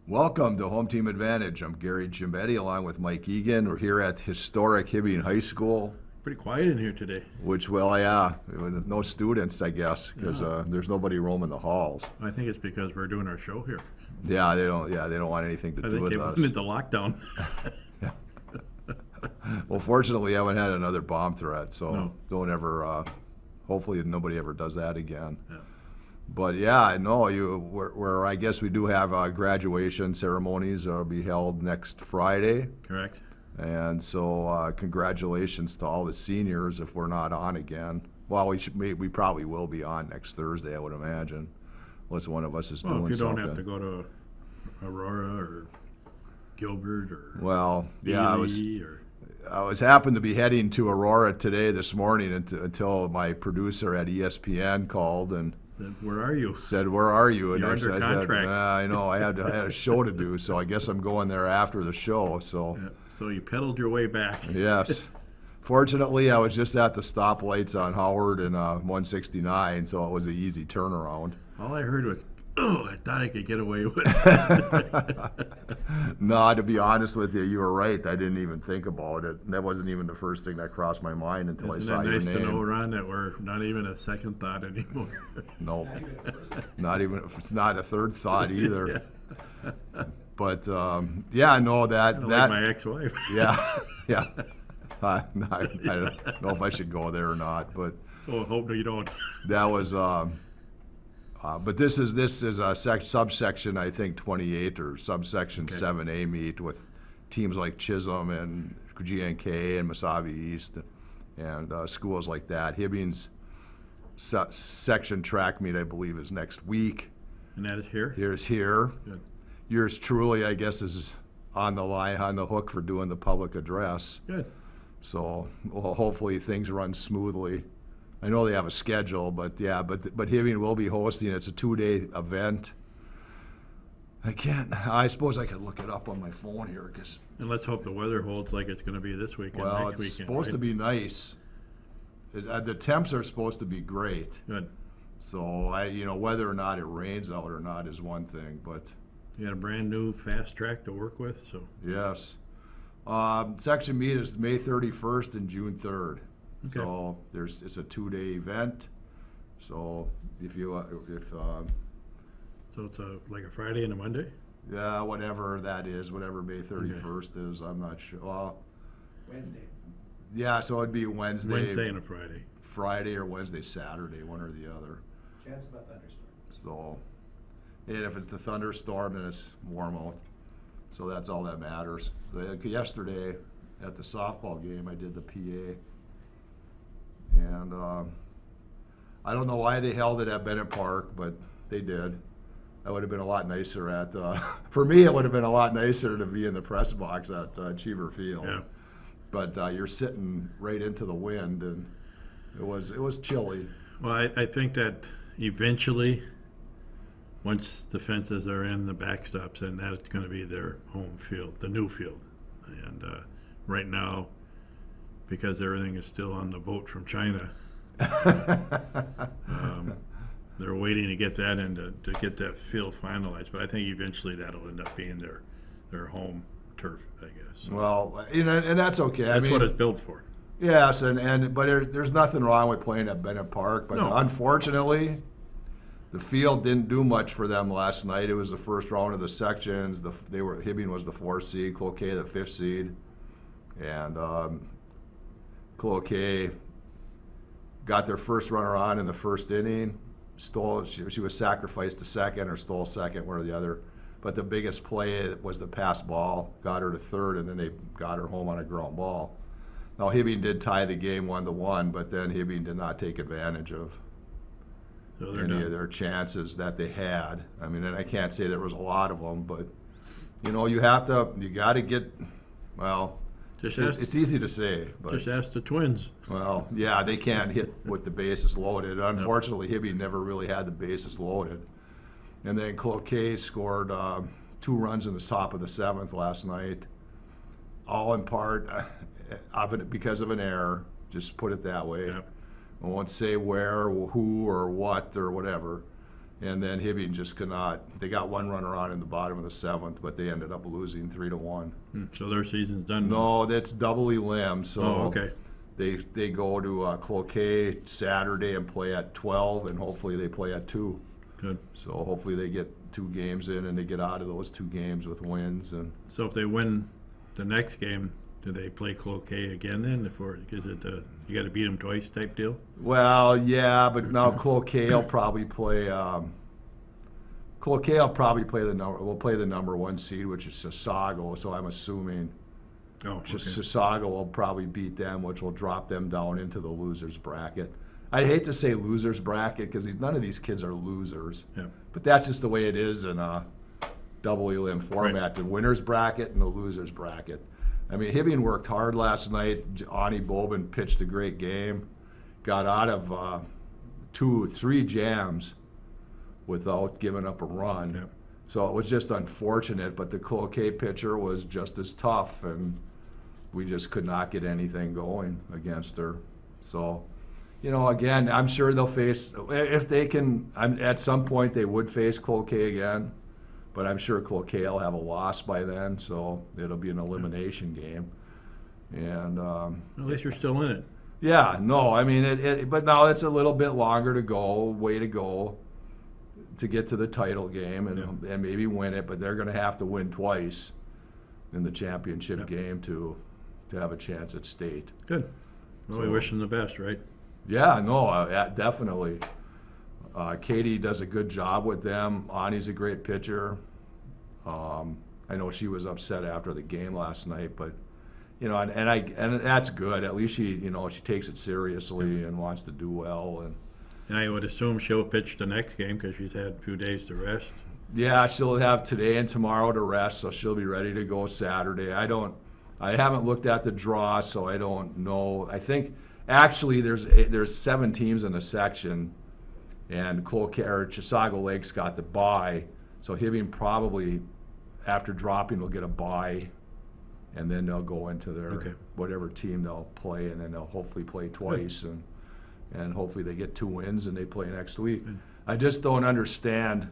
Welcome to Home Team Advantage. I'm Gary Gimbetti along with Mike Egan. We're here at historic Hibbing High School, Pretty quiet in here today. which, well, yeah, with no students, I guess, because there's nobody roaming the halls. I think it's because we're doing our show here. Yeah, they don't want anything to I do think with they us. went into lockdown. Well, fortunately, we haven't had another bomb threat, so No. don't ever. Hopefully, nobody ever does that again. Yeah. But yeah, no, where I guess we do have graduation ceremonies will be held next Friday. Correct? And so, congratulations to all the seniors if we're not on again. Well, we probably will be on next Thursday, I would imagine, unless one of us is Well, doing if you don't something. have to go to Aurora or Gilbert or Well, yeah, Ely or I was happened to be heading to Aurora today this morning until my producer at ESPN called and then where are you? said, "Where are you?" And You're I under said, contract. I know I had a show to do, so I guess I'm going there after the show. So. Yeah, so you pedaled your way back. Yes. Fortunately, I was just at the stoplights on Howard and 169, so it was an easy turnaround. All I heard was, "Oh, I thought I could get away with it." No, to be honest with you, you were right. I didn't even think about it. That wasn't even the first thing that crossed my mind until I Isn't saw it your nice name. to know, Ron, that we're not even a second thought anymore? No, not even. It's not a third thought either. But yeah, no, Kinda like my ex-wife. yeah, yeah. I don't know if I should go there or not, but. Oh, hope you don't. That was, but this is a subsection, I think 28 or subsection Okay. 7A meet with teams like Chisholm and GNK and Mesabi East and schools like that. Hibbing's section track meet, I believe, is next week. And that is here? Here's here. Good. Yours truly, I guess, is on the hook for doing the public address. Good. So, well, hopefully things run smoothly. I know they have a schedule, but yeah, but Hibbing will be hosting. It's a 2-day event. I suppose I could look it up on my phone here, because, And let's hope the weather holds like it's going to be this weekend, well, next it's weekend. supposed to right? be nice. The temps are supposed to be great. Good. So whether or not it rains out or not is one thing, but You got a brand new fast track to work with, so yes. Section meet is May 31st and June 3rd. Okay. So it's a 2-day event. So so it's like a Friday and a Monday. yeah, whatever that is, whatever May 31st is, I'm not sure. Wednesday. Yeah, so it'd be Wednesday, Wednesday and a Friday. Friday or Wednesday, Saturday, one or the other. Chance of a thunderstorm. So, and if it's the thunderstorm, then it's warm out. So that's all that matters. Yesterday at the softball game, I did the PA. And I don't know why they held it at Bennett Park, but they did. That would have been a lot nicer for me, it would have been a lot nicer to be in the press box at Cheever Field. Yeah. But you're sitting right into the wind, and it was chilly. Well, I think that eventually, once the fences are in, the backstops in, that's going to be their home field, the new field. And right now, because everything is still on the boat from China, they're waiting to get that in to get that field finalized. But I think eventually that'll end up being their home turf, I guess. Well, and that's okay. That's I mean, what it's built for. yes, but there's nothing wrong with playing at Bennett Park. But No. unfortunately, the field didn't do much for them last night. It was the first round of the sections. Hibbing was the 4th seed, Cloquet the 5th seed, and Cloquet got their first runner on in the first inning. She was sacrificed to second or stole second, one or the other. But the biggest play was the pass ball, got her to third, and then they got her home on a ground ball. Now Hibbing did tie the game 1-1, but then Hibbing did not take advantage of So they're any done. of their chances that they had. I mean, and I can't say there was a lot of them, but you got to get. Well, Just ask, it's easy to say, but just ask the Twins. well, yeah, they can't hit with the bases loaded. Unfortunately, Hibbing never really had the bases loaded. And then Cloquet scored 2 runs in the top of the 7th last night, all in part because of an error. Just put it that way. Yep. I won't say where, or who, or what, or whatever. And then Hibbing just could not. They got one runner on in the bottom of the 7th, but they ended up losing 3-1. So their season's done. No, that's double Elim. So Oh, okay. they go to Cloquet Saturday and play at 12, and hopefully they play at 2. Good. So hopefully they get 2 games in and they get out of those 2 games with wins. And So if they win the next game, do they play Cloquet again then? Is it you got to beat them twice type deal? well, yeah, but now Cloquet will probably play. Cloquet will probably play the number 1 seed, which is Chisago. So I'm assuming Oh, okay. Chisago will probably beat them, which will drop them down into the losers bracket. I hate to say losers bracket because none of these kids are losers, Yeah. but that's just the way it is in a double elim format: Right. the winners bracket and the losers bracket. I mean, Hibbing worked hard last night. Ani Bobin pitched a great game, got out of 2-3 jams without giving up a run. Yeah. So it was just unfortunate, but the Cloquet pitcher was just as tough, and we just could not get anything going against her. So, again, I'm sure they'll face, if they can, at some point they would face Cloquet again, but I'm sure Cloquet will have a loss by then, so it'll be an elimination game. And At least you're still in it. yeah, no, I mean, but now it's a little bit longer to go, way to go, to get to the title game and maybe win it, but they're going to have to win twice in the championship game to have a chance at state. Good. Well, we So- wish them the best, right? Yeah, no, definitely. Katie does a good job with them. Ani's a great pitcher. I know she was upset after the game last night, but and that's good. At least she takes it seriously and wants to do well. And I would assume she'll pitch the next game because she's had a few days to rest. Yeah, she'll have today and tomorrow to rest, so she'll be ready to go Saturday. I haven't looked at the draw, so I don't know. I think actually there's 7 teams in the section, and Chisago Lakes got the bye, so Hibbing probably after dropping will get a bye, and then they'll go into their whatever team they'll play, and then they'll hopefully play twice, and hopefully they get 2 wins and they play next week. I just don't understand.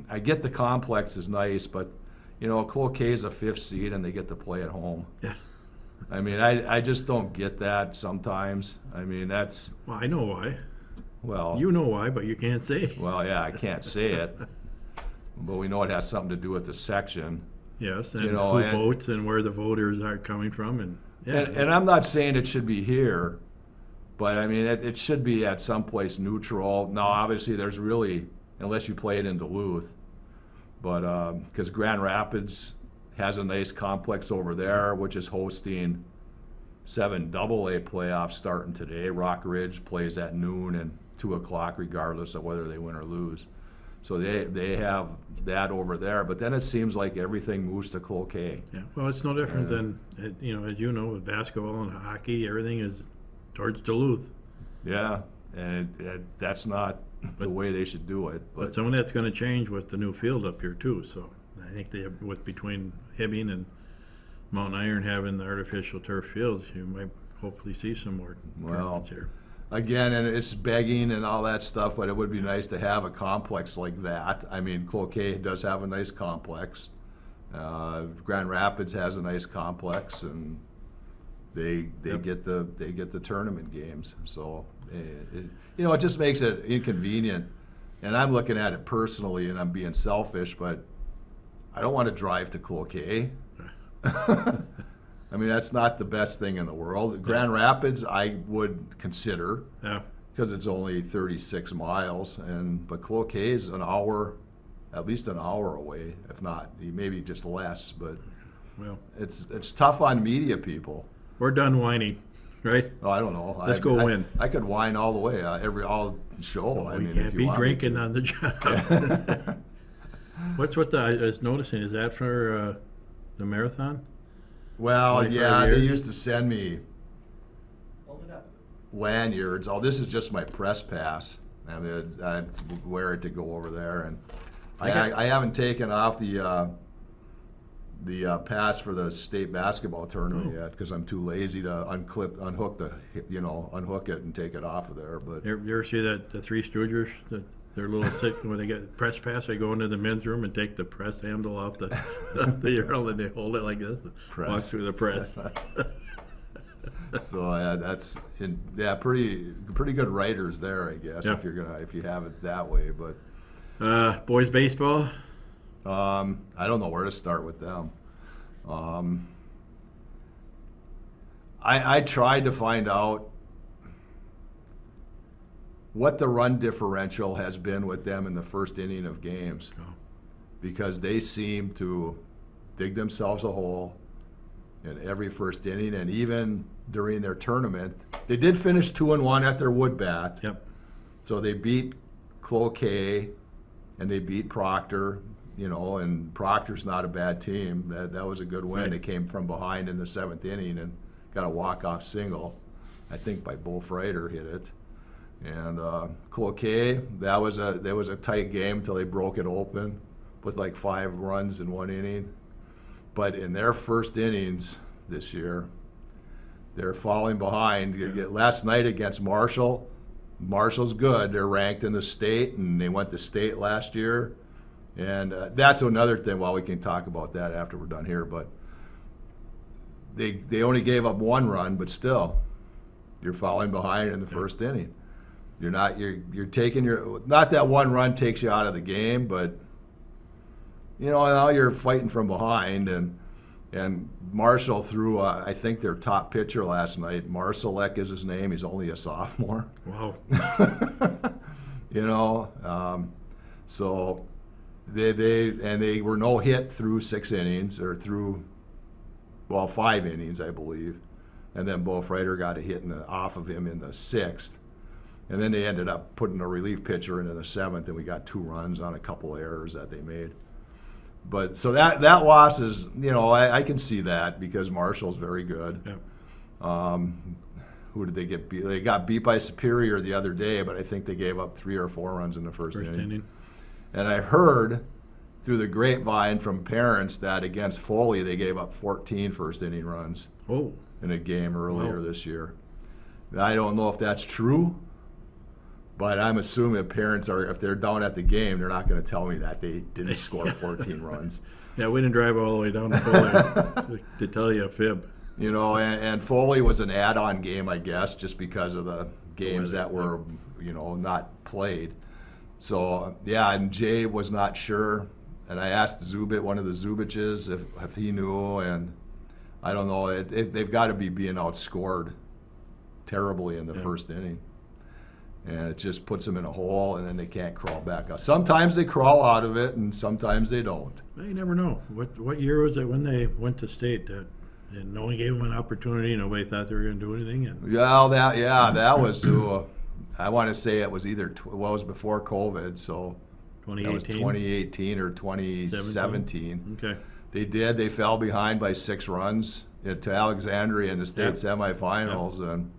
I get the complex is nice, but Cloquet is a 5th seed and they get to play at home. Yeah. I mean, I just don't get that sometimes. I mean, that's, Well, I know why. well, You know why, but you can't say. well, yeah, I can't say it, but we know it has something to do with the section. Yes, and You know, who and- votes and where the voters are coming from, and yeah, And I'm not saying it should be here, but I mean, it should be at some place neutral. Now, obviously, there's really, unless you play it in Duluth, but, because Grand Rapids has a nice complex over there, which is hosting 7 AA playoffs starting today. Rock Ridge plays at noon and 2 o'clock regardless of whether they win or lose. So they have that over there, but then it seems like everything moves to Cloquet. yeah. Well, it's no different than as you know, with basketball and hockey, everything is towards Duluth. Yeah, and that's not the way they should do it. But some of that's going to change with the new field up here too. So I think with between Hibbing and Mount Iron having the artificial turf fields, you might hopefully see some more tournaments here. Again, and it's begging and all that stuff, but it would be nice to have a complex like that. I mean, Cloquet does have a nice complex. Grand Rapids has a nice complex, and they get the tournament games. So it just makes it inconvenient. And I'm looking at it personally, and I'm being selfish, but I don't want to drive to Cloquet. I mean, that's not the best thing in the world. Grand Rapids, I would consider, Yeah. because it's only 36 miles, but Cloquet is an hour, at least an hour away, if not, maybe just less. But Well, it's tough on media people. we're done whining, right? Oh, I don't know. Let's go win. I could whine all the way, all show. I We mean, can't if you be want me drinking to. on the job. What I was noticing, is that for the marathon? Well, 25 yeah, they years? used to send me Hold it up. lanyards. Oh, this is just my press pass. I mean, I wear it to go over there, and I haven't taken off the the pass for the state basketball tournament yet because I'm too lazy to unhook it and take it off of there. But You ever see that, the Three Stoogers, their little when they get press pass, they go into the men's room and take the press handle off the urinal and they hold it like this, walk Press. through the press. so pretty good writers there, I guess, Yeah. if you have it that way. But Boys baseball, I don't know where to start with them. I tried to find out what the run differential has been with them in the first inning of games, Oh. because they seem to dig themselves a hole in every first inning, and even during their tournament, they did finish 2-1 at their wood bat. Yep. So they beat Cloquet and they beat Proctor, and Proctor's not a bad team. That was a good win. Right. They came from behind in the 7th inning and got a walk-off single, I think by Bo Freider hit it. And Cloquet, there was a tight game until they broke it open with like 5 runs in 1 inning. But in their first innings this year, they're falling behind. Last night against Marshall, Marshall's good. They're ranked in the state, and they went to state last year. And that's another thing. Well, we can talk about that after we're done here. But they only gave up 1 run, but still, you're falling behind in the first inning. You're taking not that 1 run takes you out of the game, but now you're fighting from behind, and Marshall threw I think their top pitcher last night. Marsalek is his name. He's only a sophomore. Wow. So they were no hit through 6 innings or through 5 innings, I believe, and then Bo Freider got a hit off of him in the 6th. And then they ended up putting a relief pitcher into the 7th, and we got 2 runs on a couple errors that they made. But so that loss is, I can see that because Marshall's very good. Yep. Who did they get beat? They got beat by Superior the other day, but I think they gave up 3 or 4 runs in the first inning. And I heard through the grapevine from parents that against Foley they gave up 14 first inning runs Oh. in a game earlier Wow. this year. I don't know if that's true, but I'm assuming if they're down at the game, they're not going to tell me that they didn't score 14 runs. Yeah, we didn't drive all the way down to Foley to tell you a fib. And Foley was an add-on game, I guess, just because of the games that were, not played. So, yeah, and Jay was not sure. And I asked one of the Zubiches, if he knew, and I don't know. They've got to be being outscored terribly in the first inning. And it just puts them in a hole, and then they can't crawl back up. Sometimes they crawl out of it, and sometimes they don't. You never know. What year was it when they went to state? And no one gave them an opportunity. Nobody thought they were going to do anything. And That was. I want to say it was either it was before COVID, so that was 2018. 2018 or 2017. Okay. They fell behind by 6 runs to Alexandria in the state semifinals, and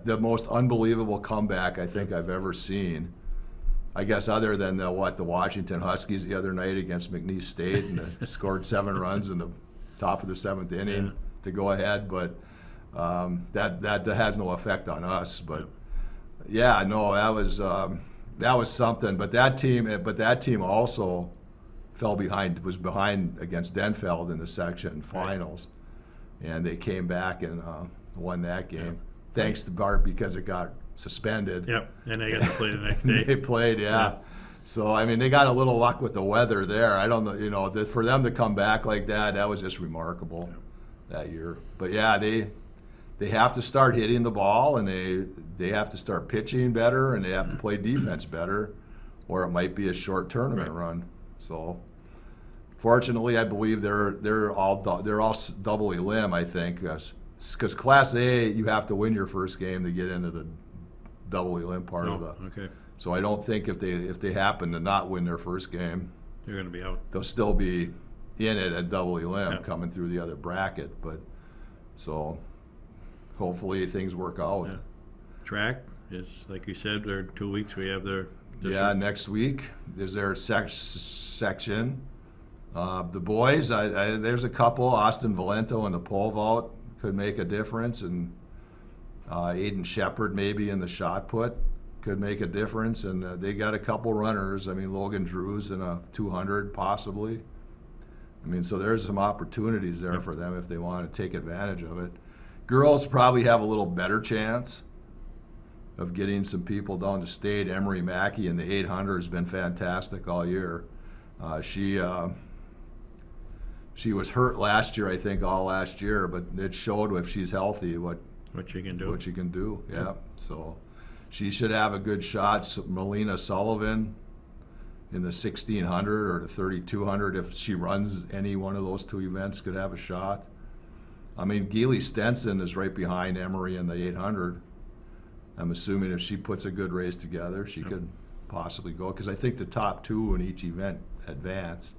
the most unbelievable comeback I think I've ever seen. I guess other than the Washington Huskies the other night against McNeese State, and they scored 7 runs in the top of the 7th inning to go ahead, but that has no effect on us. But that was something. But that team also was behind against Denfeld in the section finals, and they came back and won that game. Yeah. Thanks to Bart because it got suspended. Yep. And they got to play the next day. They played, So, I mean, they got a little luck with the weather there. I don't know, for them to come back like that was just remarkable that year. But, they have to start hitting the ball, and they have to start pitching better, and they have to play defense better, or it might be a short tournament run. So, fortunately, I believe they're all double elim, I think, because Class A, you have to win your first game to get into the double elim part of the. Okay. So I don't think if they happen to not win their first game, They're going to be out. they'll still be in it at double elim coming through the other bracket. But so hopefully things work out. Yeah. Track is, like you said, there are 2 weeks we have their. Yeah, next week is their section. The boys, there's a couple. Austin Valento in the pole vault could make a difference, and Aiden Shepard maybe in the shot put could make a difference. And they got a couple runners. I mean, Logan Drews in a 200 possibly. I mean, so there's some opportunities there for them if they want to take advantage of it. Girls probably have a little better chance of getting some people down to state. Emery Mackey in the 800 has been fantastic all year. She was hurt last year, I think, all last year, but it showed if she's healthy what you can do. What she can do, yeah. So she should have a good shot. Melina Sullivan in the 1600 or the 3200, if she runs any one of those two events, could have a shot. I mean, Geely Stenson is right behind Emery in the 800. I'm assuming if she puts a good race together, she could possibly go, because I think the top two in each event advance.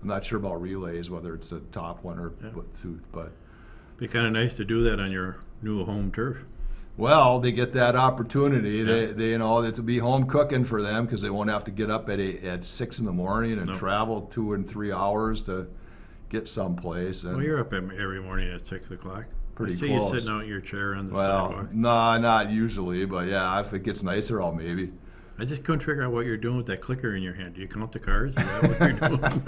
I'm not sure about relays, whether it's the top one or two, but Be kind of nice to do that on your new home turf. well, they get that opportunity. They you know, it'll be home cooking for them because they won't have to get up at 6 in the morning and travel 2 and 3 hours to get someplace. And Well, you're up every morning at 6 o'clock. Pretty I see close. you sitting out in your chair on the well, sidewalk. no, not usually, but yeah, if it gets nicer, I'll maybe. I just couldn't figure out what you're doing with that clicker in your hand. Do you count the cars? Is that what you're doing?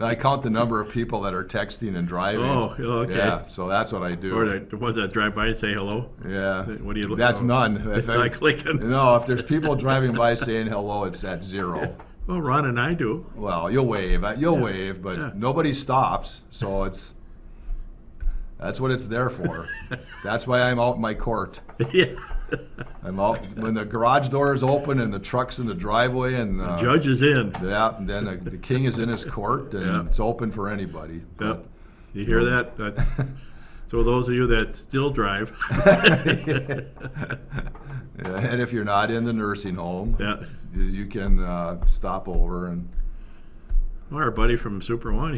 I count the number of people that are texting and driving. Oh, okay. Yeah, so that's what I do. Or the ones that drive by and say hello? Yeah. What do you look That's for? none. It's not clicking. No, if there's people driving by saying hello, it's at 0. Well, Ron and I do. Well, you'll wave. You'll wave, but Yeah. nobody stops. So that's what it's there for. That's why I'm out in my court. Yeah. I'm out when the garage door is open and the truck's in the driveway, and Judge is in. yeah, and then the king is in his court, and Yeah. it's open for anybody. Yep. You hear that? So those of you that still drive. Yeah, and if you're not in the nursing home, Yeah. you can stop over and. Well, our buddy from Super One,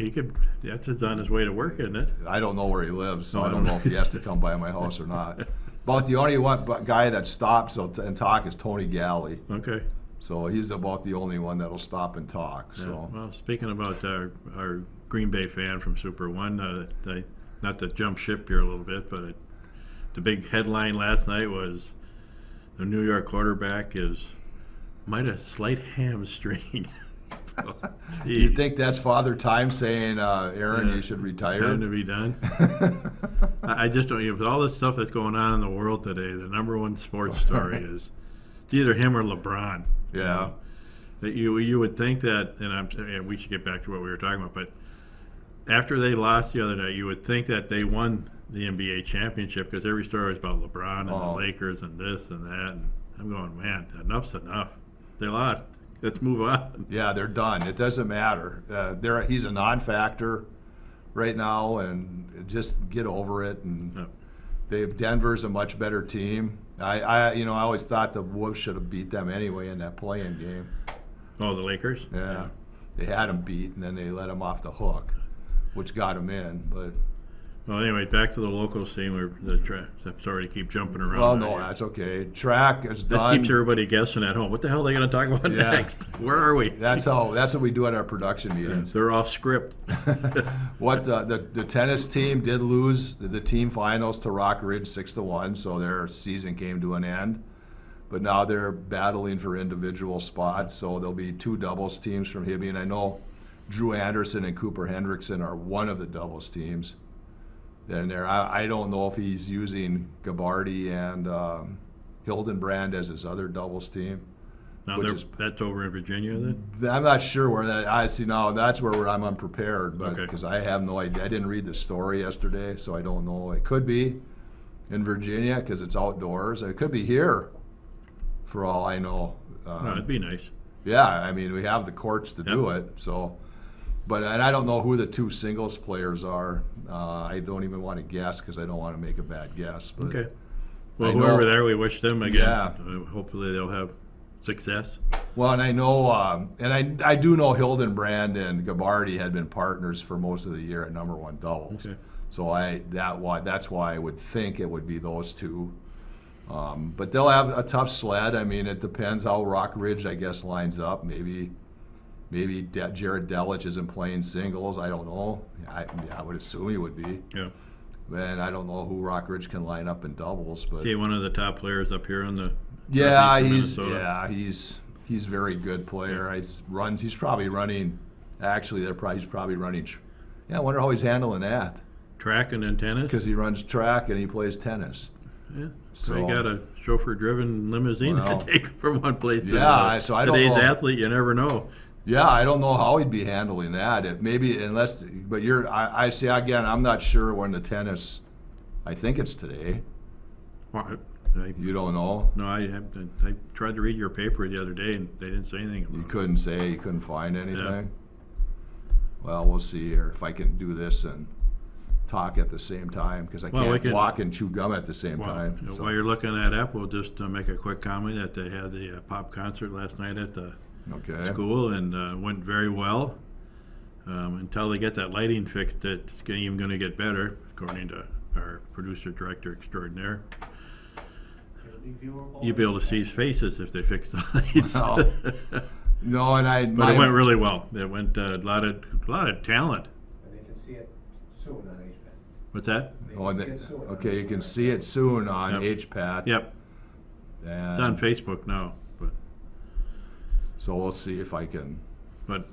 that's on his way to work, isn't it? I don't know where he lives, so No, I don't know if he has to come by my house or not. About the only guy that stops and talk is Tony Galley. Okay. So he's about the only one that'll stop and talk. Yeah. So Well, speaking about our Green Bay fan from Super One, not to jump ship here a little bit, but the big headline last night was the New York quarterback might have slight hamstring. you think that's Father Time saying, Aaron, you should retire? Time to be done. I just don't. With all this stuff that's going on in the world today, the number one sports story is it's either him or LeBron. Yeah. That you would think that, and we should get back to what we were talking about, but after they lost the other night, you would think that they won the NBA championship because every story was about LeBron and the Lakers and this and that. And I'm going, man, enough's enough. They lost. Let's move on. Yeah, they're done. It doesn't matter. He's a non-factor right now, and just get over it. And Denver's a much better team. I always thought the Wolves should have beat them anyway in that play-in game. Oh, the Lakers? Yeah, they had them beat, and then they let them off the hook, which got them in. But Well, anyway, back to the local scene where I'm sorry to keep jumping around. well, no, that's okay. Track is That done. keeps everybody guessing at home. What the hell are they going to talk about Yeah. next? Where are we? That's what we do at our production meetings. They're off script. What the tennis team did lose the team finals to Rock Ridge 6-1, so their season came to an end. But now they're battling for individual spots, so there'll be 2 doubles teams from Hibbing. And I know Drew Anderson and Cooper Hendrickson are one of the doubles teams. And I don't know if he's using Gabarty and Hildenbrand as his other doubles team. Now that's over in Virginia then? I'm not sure where that. I see now. That's where I'm unprepared, but Okay. because I have no idea. I didn't read the story yesterday, so I don't know. It could be in Virginia because it's outdoors. It could be here, for all I know. Oh, that'd be nice. Yeah, I mean we have the courts to do it. So, and I don't know who the 2 singles players are. I don't even want to guess because I don't want to make a bad guess. But Okay. Well, I know- whoever there, we wish them again. Yeah. Hopefully they'll have success. Well, and I know, and I do know Hildenbrand and Gabarty had been partners for most of the year at number 1 doubles. Okay. So that's why I would think it would be those 2. But they'll have a tough sled. I mean, it depends how Rock Ridge, I guess, lines up. Maybe Maybe Jared Delich isn't playing singles. I don't know. I would assume he would be. Yeah. And I don't know who Rockridge can line up in doubles, but See, one of the top players up here in the yeah, northeast of Minnesota. he's very good player. He's probably running. Actually, he's probably running. Yeah, I wonder how he's handling that Track and then tennis. because he runs track and he plays tennis. Yeah. So So you got a chauffeur-driven limousine Well, to take from one place to yeah, another. so I don't Today's know. athlete, you never know. Yeah, I don't know how he'd be handling that. But I see again. I'm not sure when the tennis. I think it's today. Well, You don't know. no, I tried to read your paper the other day, and they didn't say anything about You it. couldn't say. You couldn't find anything. Well, we'll see here if I can do this and talk at the same time because I Well, we can't can- walk and chew gum at the same Well, time. you know, so. while you're looking that up, we'll just make a quick comment that they had the pop concert last night at the Okay. school and went very well. Until they get that lighting fixed, it's even going to get better, according to our producer director extraordinaire. You'll be able to see his faces if they fix the lights. Well, No, and But it went really well. It went a lot of talent. And they can see it soon on HPAC. What's that? They Oh, can and see it soon on okay, you can HPAC. see it soon on Yep. HPAT. Yep, And it's on Facebook now. So we'll see if I can. But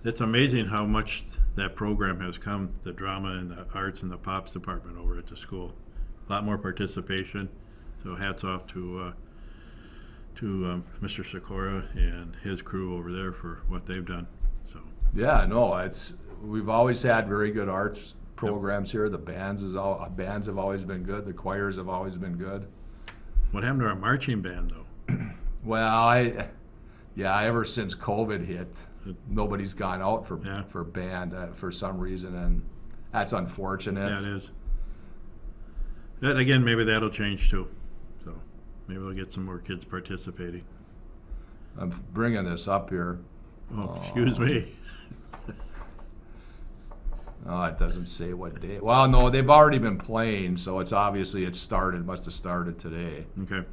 it's amazing how much that program has come, the drama and the arts and the pops department over at the school. A lot more participation. So hats off to Mr. Sikora and his crew over there for what they've done. So Yeah, no, we've always had very good arts programs here. The bands have always been good. The choirs have always been good. what happened to our marching band though? Well, ever since COVID hit, nobody's gone out Yeah. for band for some reason, and that's unfortunate. Yeah, it is. That, again, maybe that'll change too. So maybe we'll get some more kids participating. I'm bringing this up here. Oh, excuse me. Oh, it doesn't say what day. Well, no, they've already been playing, so it's obviously it started. Must have started today. Okay.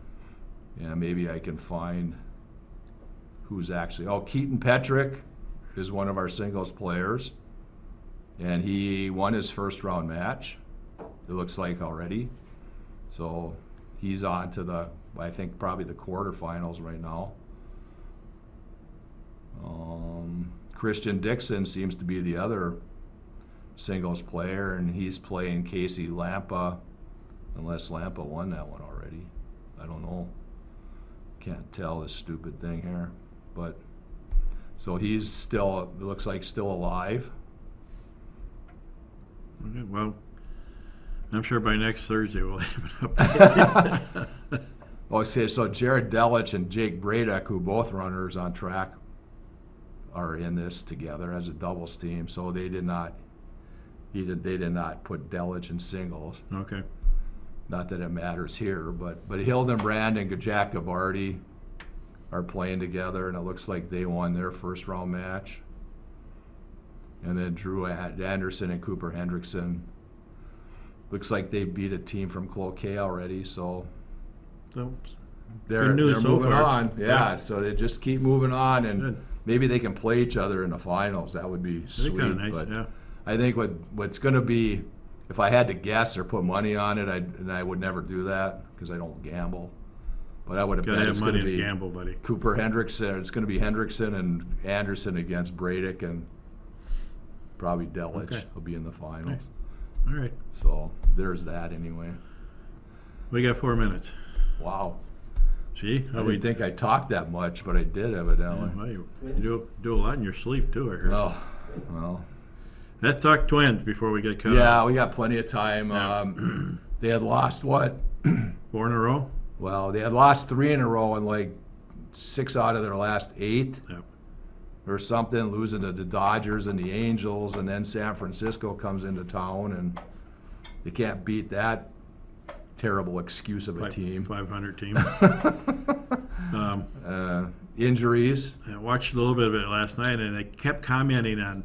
Yeah, maybe I can find who's actually. Oh, Keaton Petrick is one of our singles players, and he won his first round match. It looks like already, so he's on to I think probably the quarterfinals right now. Christian Dixon seems to be the other singles player, and he's playing Casey Lampa, unless Lampa won that one already. I don't know. Can't tell this stupid thing here, but so he's still, it looks like still alive. Okay, well, I'm sure by next Thursday we'll have it up. Okay, so Jared Delich and Jake Bradek, who both runners on track, are in this together as a doubles team. So they did not put Delich in singles. Okay. Not that it matters here, but Hildenbrand and Jack Gabarty are playing together, and it looks like they won their first round match. And then Drew Anderson and Cooper Hendrickson, looks like they beat a team from Cloquet already, so So, they're Good news so moving far. on. Yeah, Yeah. so they just keep moving on, and Good. maybe they can play each other in the finals. That would be that'd sweet. be kind of nice, but yeah. I think what's going to be, if I had to guess or put money on it, and I would never do that because I don't gamble. But I would have Gotta bet have it's going money to to be gamble, buddy. Cooper Hendrickson. It's going to be Hendrickson and Anderson against Bradek, and probably Delich Okay. will be in the finals. All right. So there's that anyway. We got 4 minutes. Wow. See? I How we didn't think I talked that much, but I did evidently. Well, you do a lot in your sleep too, I heard. Oh, well. Let's talk Twins before we get cut Yeah, off. we got plenty of time. Yeah. They had lost what? 4 in a row? Well, they had lost 3 in a row and like 6 out of their last 8 Yep. or something, losing to the Dodgers and the Angels, and then San Francisco comes into town, and they can't beat that terrible excuse of a team. 500 team. Injuries. I watched a little bit of it last night, and they kept commenting on.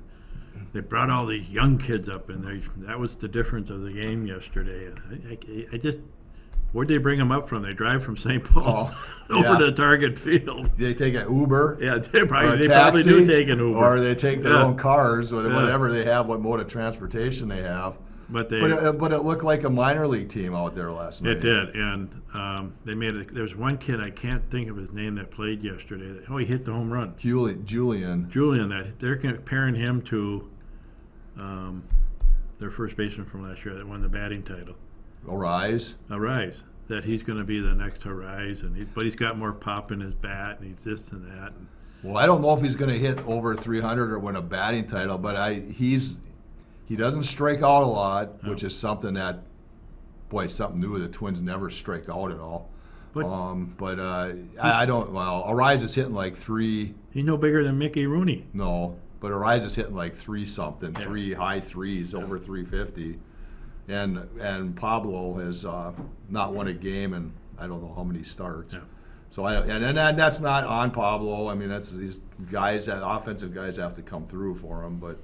They brought all these young kids up, and that was the difference of the game yesterday. I just Where'd they bring him up from? They drive from St. Paul over yeah. to Target Field. They take an Uber. Yeah, they Or a probably taxi, do take an Uber. or they take their Yeah. own cars, Yeah. whatever they have, what mode of transportation they have. But they, But it looked like a minor league team out there last night. it did, and they made it. There's one kid, I can't think of his name, that played yesterday. He hit the home run. Julian. Julian, that they're comparing him to their first baseman from last year that won the batting title, Arise. Arise. That he's going to be the next Arise, but he's got more pop in his bat, and he's this and that. And Well, I don't know if he's going to hit over 300 or win a batting title, but he doesn't strike out a lot, which is something that, boy, something new. The Twins never strike out at all. But- I don't. Well, Arise is hitting like three. he's no bigger than Mickey Rooney. No, but Arise is hitting like three something, Yeah. three high threes, over 350, and Pablo has not won a game in I don't know how many starts. Yeah. So and that's not on Pablo. I mean, that's these guys, that offensive guys have to come through for him. But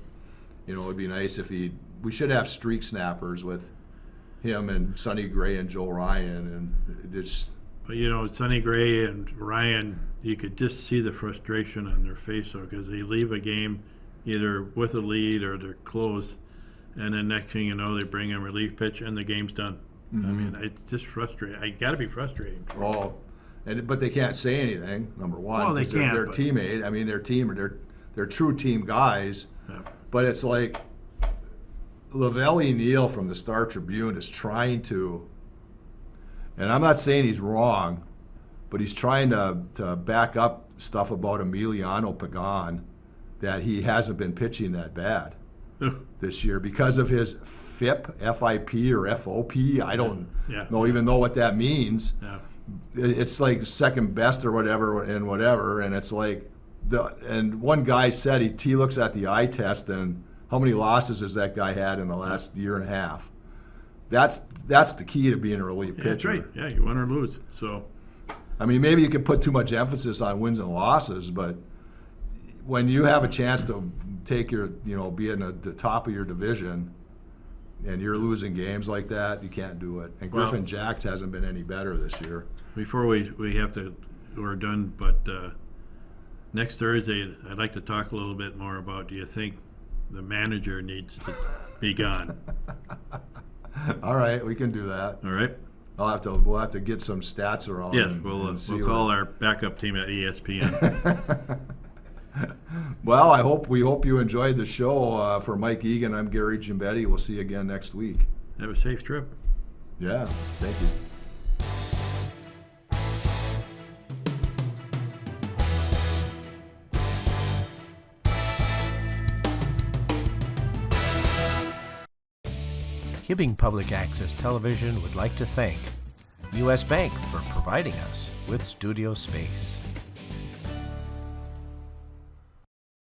it'd be nice if we should have streak snappers with him and Sonny Gray and Joe Ryan, and it's. But Sonny Gray and Ryan, you could just see the frustration on their face, though, because they leave a game either with a lead or they're close, and then next thing you know, they bring in relief pitch and the game's done. I mean, it's just frustrating. It got to be frustrating. Oh, but they can't say anything. Number one, Well, they 'cause can't, They're but- teammate. I mean, they're true team guys. Yeah. But it's like Lavelli Neal from the Star Tribune is trying to, and I'm not saying he's wrong, but he's trying to back up stuff about Emiliano Pagan that he hasn't been pitching that bad Ugh. this year because of his FIP, FIP or FOP. I don't Yeah. even know what that means. Yeah. It's like second best or whatever, and it's like and one guy said he looks at the eye test and how many losses has that guy had in the last year and a half? That's the key to being a elite Yeah, pitcher. that's right. Yeah, you win or lose. So, I mean, maybe you can put too much emphasis on wins and losses, but when you have a chance to take your, be in the top of your division, and you're losing games like that, you can't do it. And Well- Griffin Jacks hasn't been any better this year. before we're done, but next Thursday, I'd like to talk a little bit more about, do you think the manager needs to be gone? All right, we can do that. All right? We'll have to get some stats around. Yes, and we'll see call what- our backup team at ESPN. Well, we hope you enjoyed the show. For Mike Egan, I'm Gary Gimbetti. We'll see you again next week. Have a safe trip. Yeah, thank you. Hibbing Public Access Television would like to thank U.S. Bank for providing us with studio space.